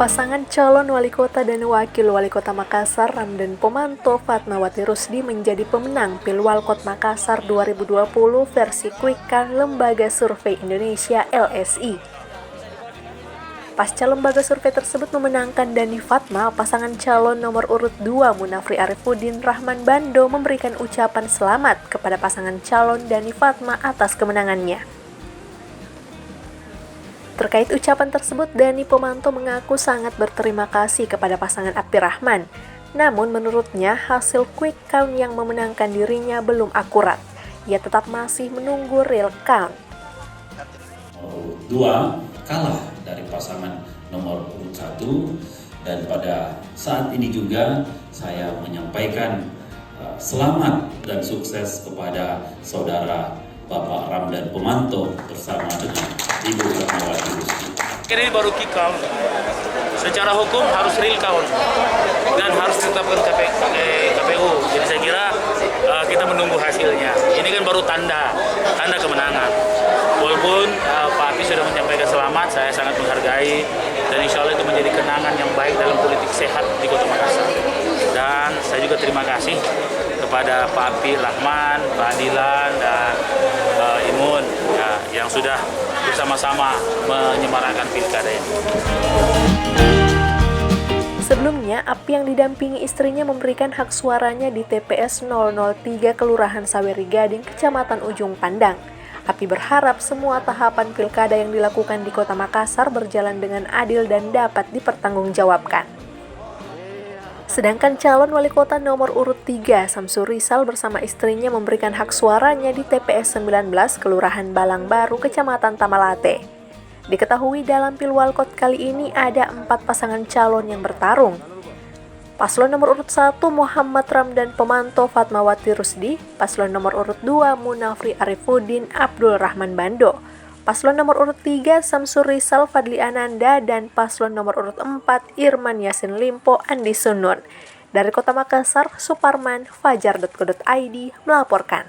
Pasangan calon wali kota dan wakil wali kota Makassar Ramdan Pomanto Fatmawati Rusdi menjadi pemenang Pilwalkot Makassar 2020 versi Quick Count Lembaga Survei Indonesia LSI. Pasca lembaga survei tersebut memenangkan Dani Fatma, pasangan calon nomor urut 2 Munafri Arifuddin Rahman Bando memberikan ucapan selamat kepada pasangan calon Dani Fatma atas kemenangannya. Terkait ucapan tersebut, Dani Pomanto mengaku sangat berterima kasih kepada pasangan Abdirrahman. Namun menurutnya hasil quick count yang memenangkan dirinya belum akurat. Ia tetap masih menunggu real count. Nomor 2 kalah dari pasangan nomor urut 1, dan pada saat ini juga saya menyampaikan selamat dan sukses kepada saudara Bapak Ramdan Pomanto bersama dengan Ibu Fatmawati Rusdi. Ini baru quick count. Secara hukum harus real count dan harus ditetapkan KPU. Jadi saya kira kita menunggu hasilnya. Ini kan baru tanda kemenangan. Walaupun Pak Api sudah menyampaikan selamat, saya sangat menghargai, dan insya Allah itu menjadi kenangan yang baik dalam politik sehat di Kota Makassar. Dan saya juga terima kasih kepada Pak Api Rahman, Pak Adilan, dan Imun yang sudah bersama-sama menyemarakan pilkada ini. Sebelumnya, Api yang didampingi istrinya memberikan hak suaranya di TPS 003 Kelurahan Saweri Gading, Kecamatan Ujung Pandang. Api berharap semua tahapan pilkada yang dilakukan di Kota Makassar berjalan dengan adil dan dapat dipertanggungjawabkan. Sedangkan calon wali kota nomor urut 3, Samsur Rizal bersama istrinya memberikan hak suaranya di TPS 19 Kelurahan Balang Baru, Kecamatan Tamalate. Diketahui dalam Pilwalkot kali ini ada 4 pasangan calon yang bertarung. Paslon nomor urut 1 Muhammad Ramdan Pomanto Fatmawati Rusdi, paslon nomor urut 2 Munafri Arifuddin Abdul Rahman Bando, paslon nomor urut 3 Samsur Rizal Fadli Ananda, dan paslon nomor urut 4 Irman Yasin Limpo Andi Sunun. Dari Kota Makassar, Suparman, Fajar.co.id melaporkan.